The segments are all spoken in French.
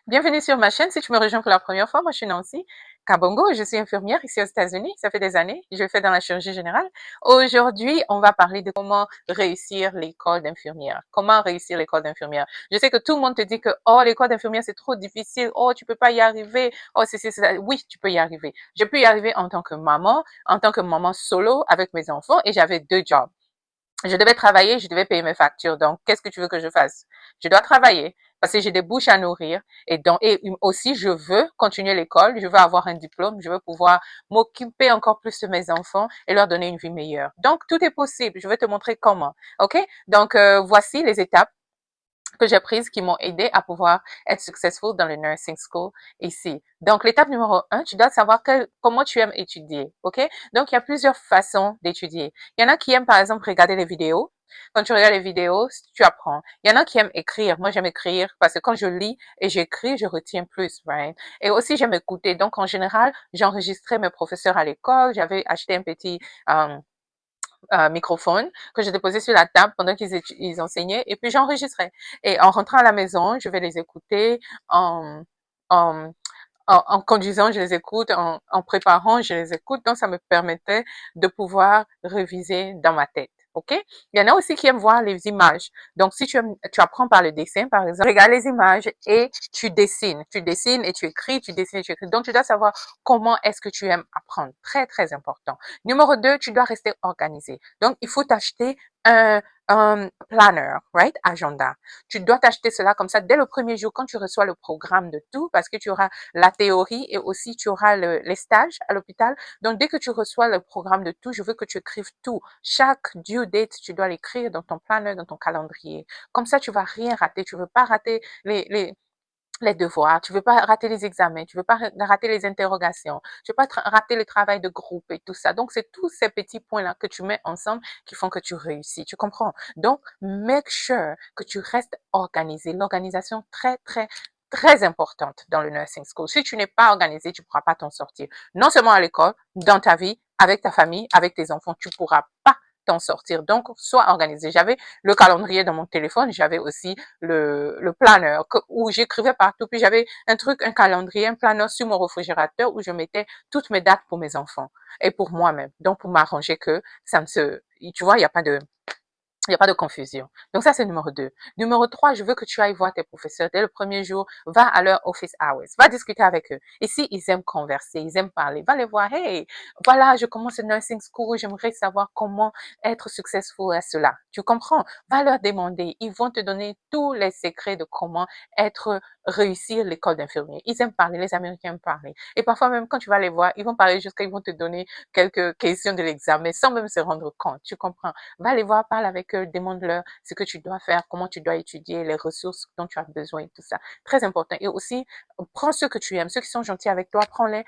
Bienvenue sur ma chaîne. Si tu me rejoins pour la première fois, moi je suis Nancy Kabongo, je suis infirmière ici aux États-Unis. Ça fait des années, je fais dans la chirurgie générale. Aujourd'hui, on va parler de comment réussir l'école d'infirmière. Comment réussir l'école d'infirmière. Je sais que tout le monde te dit que oh l'école d'infirmière c'est trop difficile, oh tu peux pas y arriver, oh c'est ça. Oui, tu peux y arriver. Je peux y arriver en tant que maman solo avec mes enfants et j'avais deux jobs. Je devais travailler, je devais payer mes factures. Donc, qu'est-ce que tu veux que je fasse? Je dois travailler parce que j'ai des bouches à nourrir et aussi je veux continuer l'école, je veux avoir un diplôme, je veux pouvoir m'occuper encore plus de mes enfants et leur donner une vie meilleure. Donc, tout est possible. Je vais te montrer comment. OK? Donc, voici les étapes que j'ai prises qui m'ont aidé à pouvoir être successful dans le nursing school ici. Donc, l'étape numéro un, tu dois savoir comment tu aimes étudier, OK? Donc, il y a plusieurs façons d'étudier. Il y en a qui aiment, par exemple, regarder les vidéos. Quand tu regardes les vidéos, tu apprends. Il y en a qui aiment écrire. Moi, j'aime écrire parce que quand je lis et j'écris, je retiens plus, right? Et aussi, j'aime écouter. Donc, en général, j'enregistrais mes professeurs à l'école. J'avais acheté un petit microphone que je déposais sur la table pendant ils enseignaient et puis j'enregistrais. Et en rentrant à la maison, je vais les écouter en, en, en conduisant, je les écoute, en préparant, je les écoute. Donc, ça me permettait de pouvoir réviser dans ma tête. OK? Il y en a aussi qui aiment voir les images. Donc, si tu apprends par le dessin, par exemple, regarde les images et tu dessines. Tu dessines et tu écris, tu dessines et tu écris. Donc, tu dois savoir comment est-ce que tu aimes apprendre. Très, très important. Numéro 2, tu dois rester organisé. Donc, il faut t'acheter un planner, right? Agenda. Tu dois t'acheter cela comme ça dès le premier jour quand tu reçois le programme de tout parce que tu auras la théorie et aussi tu auras les stages à l'hôpital. Donc, dès que tu reçois le programme de tout, je veux que tu écrives tout. Chaque due date, tu dois l'écrire dans ton planner, dans ton calendrier. Comme ça, tu vas rien rater. Tu veux pas rater les devoirs, tu veux pas rater les examens, tu veux pas rater les interrogations, tu veux pas rater le travail de groupe et tout ça. Donc, c'est tous ces petits points-là que tu mets ensemble qui font que tu réussis. Tu comprends? Donc, make sure que tu restes organisé. L'organisation très, très, très importante dans le nursing school. Si tu n'es pas organisé, tu pourras pas t'en sortir. Non seulement à l'école, dans ta vie, avec ta famille, avec tes enfants, tu pourras pas t'en sortir. Donc, sois organisé. J'avais le calendrier dans mon téléphone, j'avais aussi le planner où j'écrivais partout. Puis j'avais un calendrier, un planner sur mon réfrigérateur où je mettais toutes mes dates pour mes enfants et pour moi-même. Donc, pour m'arranger que ça ne se, tu vois, il n'y a pas de confusion. Donc ça, c'est numéro 2. Numéro 3, je veux que tu ailles voir tes professeurs dès le premier jour. Va à leur office hours. Va discuter avec eux. Et si ils aiment converser, ils aiment parler, va les voir. Hey, voilà, je commence le nursing school. J'aimerais savoir comment être successful à cela. Tu comprends? Va leur demander. Ils vont te donner tous les secrets de comment réussir l'école d'infirmier. Ils aiment parler. Les Américains aiment parler. Et parfois même quand tu vas les voir, ils vont parler jusqu'à ils vont te donner quelques questions de l'examen sans même se rendre compte. Tu comprends? Va les voir, parle avec eux, demande-leur ce que tu dois faire, comment tu dois étudier, les ressources dont tu as besoin et tout ça. Très important. Et aussi, prends ceux que tu aimes, ceux qui sont gentils avec toi, prends-les.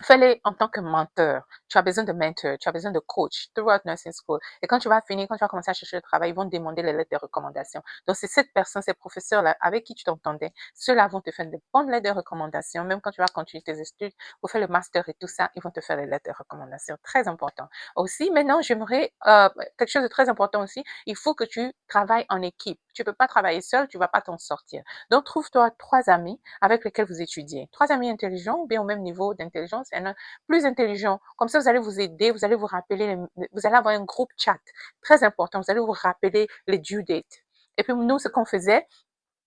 Fais-les en tant que menteur. Tu as besoin de mentor, tu as besoin de coach throughout nursing school. Et quand tu vas finir, quand tu vas commencer à chercher le travail, ils vont te demander les lettres de recommandation. Donc, c'est cette personne, ces professeurs-là avec qui tu t'entendais. Ceux-là vont te faire de bonnes lettres de recommandation. Même quand tu vas continuer tes études ou faire le master et tout ça, ils vont te faire les lettres de recommandation. Très important. Aussi, maintenant, j'aimerais, quelque chose de très important aussi, il faut que tu travailles en équipe. Tu peux pas travailler seul, tu vas pas t'en sortir. Donc, trouve-toi 3 amis avec lesquels vous étudiez. 3 amis intelligents ou bien au même niveau d'intelligence, et un plus intelligent. Comme ça, vous allez vous aider, vous allez vous rappeler, vous allez avoir un groupe chat très important. Vous allez vous rappeler les due dates. Et puis, nous, ce qu'on faisait,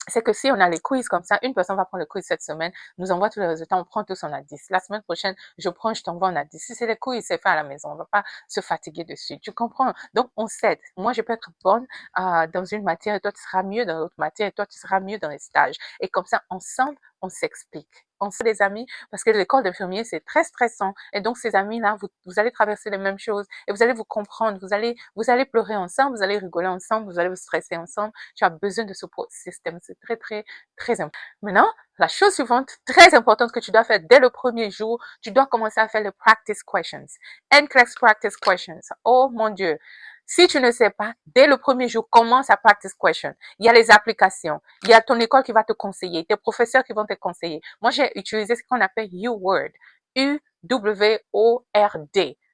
c'est que si on a les quiz comme ça, une personne va prendre le quiz cette semaine, nous envoie tous les résultats, on prend tous, on a 10. La semaine prochaine, je prends, je t'envoie, on a 10. Si c'est les quiz, c'est fait à la maison, on va pas se fatiguer dessus. Tu comprends? Donc, on s'aide. Moi, je peux être bonne dans une matière et toi, tu seras mieux dans l'autre matière et toi, tu seras mieux dans les stages. Et comme ça, ensemble, on s'explique. On se des amis parce que l'école d'infirmier, c'est très stressant. Et donc, ces amis-là, vous allez traverser les mêmes choses et vous allez vous comprendre. Vous allez pleurer ensemble, vous allez rigoler ensemble, vous allez vous stresser ensemble. Tu as besoin de ce système. C'est très, très, très important. Maintenant, la chose suivante, très importante que tu dois faire dès le premier jour, tu dois commencer à faire les practice questions. NCLEX practice questions. Oh mon Dieu. Si tu ne sais pas, dès le premier jour, commence à practice question. Il y a les applications. Il y a ton école qui va te conseiller, tes professeurs qui vont te conseiller. Moi, j'ai utilisé ce qu'on appelle UWord. UWORD.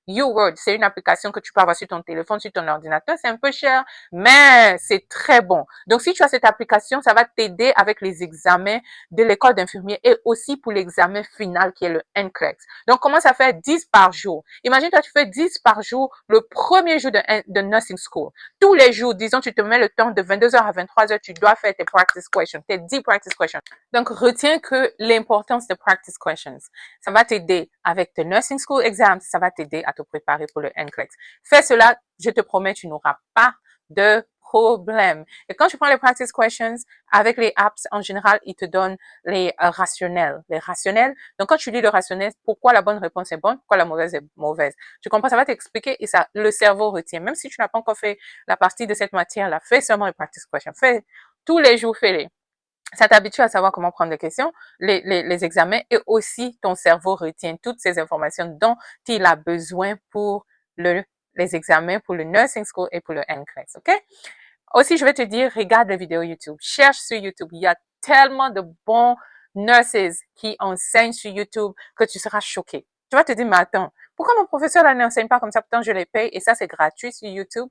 YouWord, c'est une application que tu peux avoir sur ton téléphone, sur ton ordinateur. C'est un peu cher, mais c'est très bon. Donc, si tu as cette application, ça va t'aider avec les examens de l'école d'infirmier et aussi pour l'examen final qui est le NCLEX. Donc, commence à faire 10 par jour. Imagine, toi, tu fais 10 par jour le premier jour de nursing school. Tous les jours, disons, tu te mets le temps de 22h à 23h, tu dois faire tes practice questions, tes 10 practice questions. Donc, retiens que l'importance de practice questions, ça va t'aider avec tes nursing school exams, ça va t'aider à te préparer pour le NCLEX. Fais cela, je te promets, tu n'auras pas de problème. Et quand tu prends les practice questions, avec les apps, en général, ils te donnent les rationnels. Les rationnels. Donc, quand tu lis le rationnel, pourquoi la bonne réponse est bonne, pourquoi la mauvaise est mauvaise. Tu comprends? Ça va t'expliquer et ça, le cerveau retient. Même si tu n'as pas encore fait la partie de cette matière-là, fais seulement les practice questions. Fais tous les jours, fais-les. Ça t'habitue à savoir comment prendre les questions, les examens et aussi ton cerveau retient toutes ces informations dont il a besoin pour les examens, pour le nursing school et pour le NCLEX, ok? Aussi, je vais te dire, regarde les vidéos YouTube. Cherche sur YouTube. Il y a tellement de bons nurses qui enseignent sur YouTube que tu seras choqué. Tu vas te dire, mais attends, pourquoi mon professeur là n'enseigne pas comme ça? Pourtant, je les paye et ça, c'est gratuit sur YouTube.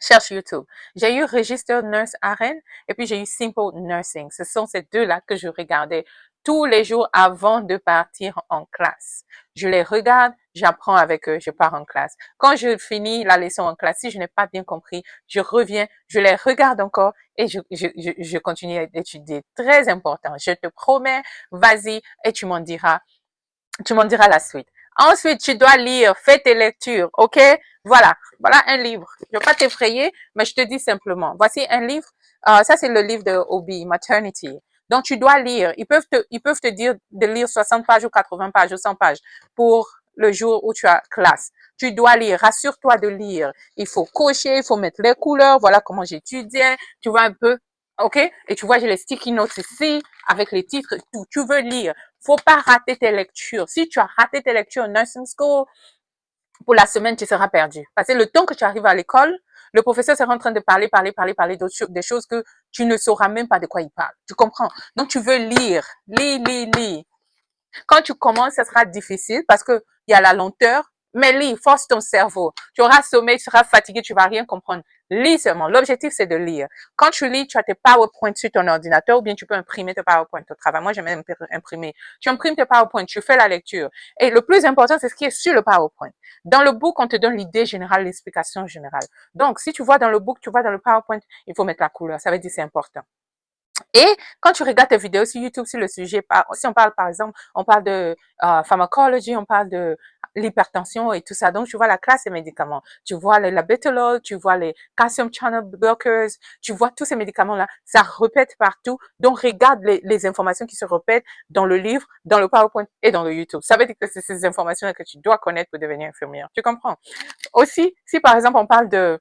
Cherche YouTube. J'ai eu Registered Nurse RN et puis j'ai eu Simple Nursing. Ce sont ces deux-là que je regardais tous les jours avant de partir en classe. Je les regarde, j'apprends avec eux, je pars en classe. Quand je finis la leçon en classe, si je n'ai pas bien compris, je reviens, je les regarde encore et je continue à étudier. Très important. Je te promets, vas-y et tu m'en diras la suite. Ensuite, tu dois lire, fais tes lectures, ok? Voilà, voilà un livre. Je ne vais pas t'effrayer, mais je te dis simplement. Voici un livre. Ça, c'est le livre de Obi, Maternity. Donc, tu dois lire. Ils peuvent te dire de lire 60 pages ou 80 pages ou 100 pages pour le jour où tu as classe. Tu dois lire. Rassure-toi de lire. Il faut cocher, il faut mettre les couleurs. Voilà comment j'étudiais. Tu vois un peu. OK? Et tu vois, j'ai les sticky notes ici avec les titres, tout. Tu veux lire. Faut pas rater tes lectures. Si tu as raté tes lectures nursing school, pour la semaine, tu seras perdu. Parce que le temps que tu arrives à l'école, le professeur sera en train de parler d'autres choses, des choses que tu ne sauras même pas de quoi il parle. Tu comprends? Donc, tu veux lire. Lire. Quand tu commences, ça sera difficile parce que il y a la lenteur. Mais lis, force ton cerveau. Tu auras sommeil, tu seras fatigué, tu vas rien comprendre. Lis seulement. L'objectif, c'est de lire. Quand tu lis, tu as tes PowerPoint sur ton ordinateur ou bien tu peux imprimer tes PowerPoint au travail. Moi, j'aime même imprimer. Tu imprimes tes PowerPoint, tu fais la lecture. Et le plus important, c'est ce qui est sur le PowerPoint. Dans le book, on te donne l'idée générale, l'explication générale. Donc, si tu vois dans le book, tu vois dans le PowerPoint, il faut mettre la couleur. Ça veut dire c'est important. Et quand tu regardes tes vidéos sur YouTube sur le sujet, si on parle par exemple, on parle de pharmacologie, on parle de l'hypertension et tout ça. Donc, tu vois la classe des médicaments. Tu vois la Betalol, tu vois les calcium channel blockers, tu vois tous ces médicaments-là. Ça répète partout. Donc, regarde les informations qui se répètent dans le livre, dans le PowerPoint et dans le YouTube. Ça veut dire que c'est ces informations-là que tu dois connaître pour devenir infirmière. Tu comprends? Aussi, si par exemple on parle de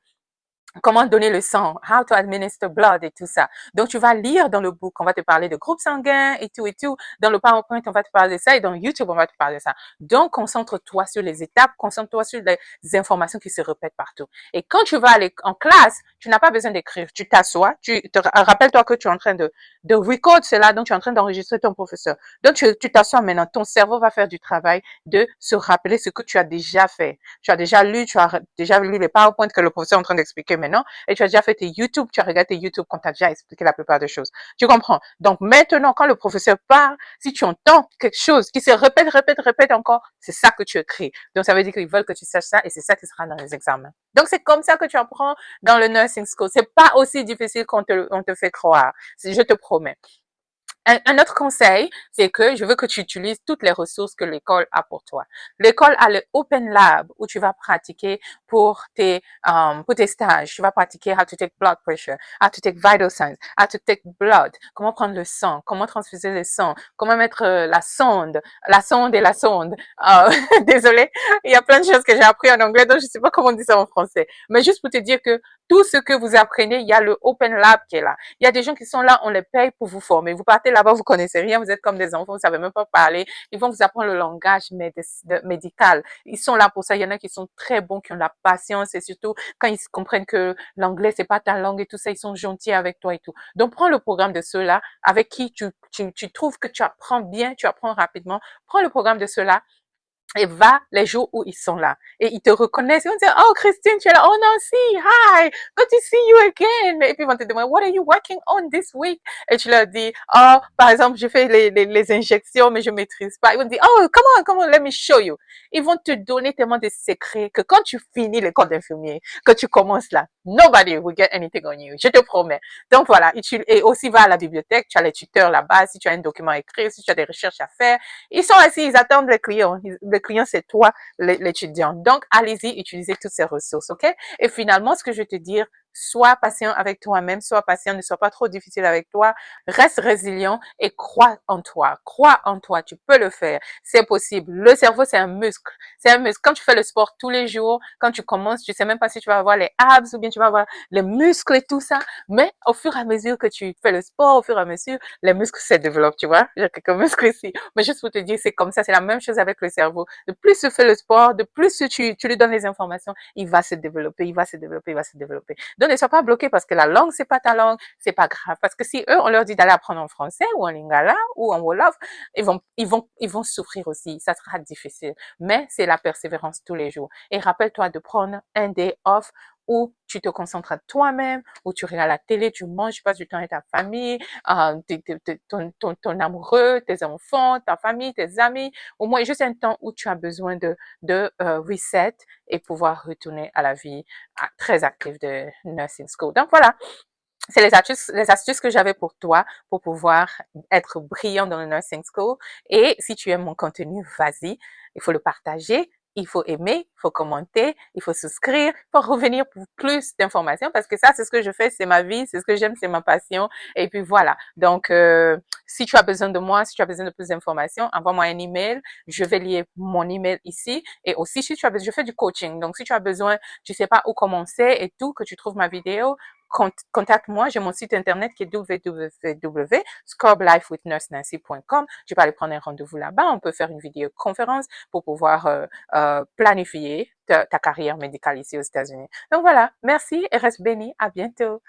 comment donner le sang, how to administer blood et tout ça. Donc, tu vas lire dans le book, on va te parler de groupes sanguins et tout et tout. Dans le PowerPoint, on va te parler de ça et dans YouTube, on va te parler de ça. Donc, concentre-toi sur les étapes, concentre-toi sur les informations qui se répètent partout. Et quand tu vas aller en classe, tu n'as pas besoin d'écrire. Tu t'assois, rappelle-toi que tu es en train de record cela, donc tu es en train d'enregistrer ton professeur. Donc, tu t'assois maintenant. Ton cerveau va faire du travail de se rappeler ce que tu as déjà fait. Tu as déjà lu, les PowerPoint que le professeur est en train d'expliquer maintenant, et tu as déjà fait tes YouTube, tu as regardé tes YouTube quand tu as déjà expliqué la plupart des choses. Tu comprends? Donc maintenant, quand le professeur parle, si tu entends quelque chose qui se répète encore, c'est ça que tu écris. Donc ça veut dire qu'ils veulent que tu saches ça et c'est ça qui sera dans les examens. Donc c'est comme ça que tu apprends dans le nursing school. C'est pas aussi difficile qu'on te fait croire. Je te promets. Un autre conseil, c'est que je veux que tu utilises toutes les ressources que l'école a pour toi. L'école a le Open Lab où tu vas pratiquer pour tes stages. Tu vas pratiquer how to take blood pressure, how to take vital signs, how to take blood, comment prendre le sang, comment transfuser le sang, comment mettre la sonde et la sonde. Désolée, il y a plein de choses que j'ai appris en anglais, donc je sais pas comment on dit ça en français. Mais juste pour te dire que tout ce que vous apprenez, il y a le Open Lab qui est là. Il y a des gens qui sont là, on les paye pour vous former. Vous partez là-bas, vous connaissez rien, vous êtes comme des enfants, vous savez même pas parler. Ils vont vous apprendre le langage médical. Ils sont là pour ça. Il y en a qui sont très bons, qui ont la patience et surtout quand ils comprennent que l'anglais c'est pas ta langue et tout ça, ils sont gentils avec toi et tout. Donc prends le programme de ceux-là avec qui tu trouves que tu apprends bien, tu apprends rapidement. Prends le programme de ceux-là et va les jours où ils sont là. Et ils te reconnaissent. Ils vont dire, oh, Christine, tu es là. Oh, Nancy, hi, good to see you again. Et puis, ils vont te demander, what are you working on this week? Et tu leur dis, oh, par exemple, je fais les injections, mais je maîtrise pas. Ils vont te dire, oh, come on, let me show you. Ils vont te donner tellement de secrets que quand tu finis l'école d'infirmier, que tu commences là, nobody will get anything on you. Je te promets. Donc voilà. Et aussi va à la bibliothèque. Tu as les tuteurs là-bas. Si tu as un document écrit, si tu as des recherches à faire, ils sont assis, ils attendent les clients. Le client, c'est toi, l'étudiant. Donc, allez-y, utilisez toutes ces ressources, OK? Et finalement, ce que je vais te dire, sois patient avec toi-même, sois patient, ne sois pas trop difficile avec toi, reste résilient et crois en toi. Crois en toi, tu peux le faire. C'est possible. Le cerveau, c'est un muscle. C'est un muscle. Quand tu fais le sport tous les jours, quand tu commences, tu sais même pas si tu vas avoir les abs ou bien tu vas avoir les muscles et tout ça. Mais au fur et à mesure que tu fais le sport, au fur et à mesure, les muscles se développent, tu vois. J'ai quelques muscles ici. Mais juste pour te dire, c'est comme ça, c'est la même chose avec le cerveau. De plus tu fais le sport, de plus tu lui donnes les informations, il va se développer, il va se développer, il va se développer. Donc, ne sois pas bloqué parce que la langue, c'est pas ta langue, c'est pas grave. Parce que si eux, on leur dit d'aller apprendre en français ou en lingala ou en wolof, ils vont souffrir aussi. Ça sera difficile. Mais c'est la persévérance tous les jours. Et rappelle-toi de prendre un day off où tu te concentres à toi-même, où tu regardes la télé, tu manges, tu passes du temps avec ta famille, ton amoureux, tes enfants, ta famille, tes amis. Au moins, juste un temps où tu as besoin de reset et pouvoir retourner à la vie très active de nursing school. Donc voilà, c'est les astuces que j'avais pour toi pour pouvoir être brillant dans le nursing school. Et si tu aimes mon contenu, vas-y, il faut le partager. Il faut aimer, il faut commenter, il faut souscrire, il faut revenir pour plus d'informations parce que ça, c'est ce que je fais, c'est ma vie, c'est ce que j'aime, c'est ma passion. Et puis voilà. Donc, si tu as besoin de moi, si tu as besoin de plus d'informations, envoie-moi un email. Je vais lier mon email ici. Et aussi, si tu as besoin, je fais du coaching. Donc, si tu as besoin, tu sais pas où commencer et tout, que tu trouves ma vidéo, contacte-moi. J'ai mon site internet qui est www.scoreblifewithnursenancy.com. Tu peux aller prendre un rendez-vous là-bas. On peut faire une vidéoconférence pour pouvoir planifier ta carrière médicale ici aux États-Unis. Donc voilà, merci et reste béni. À bientôt.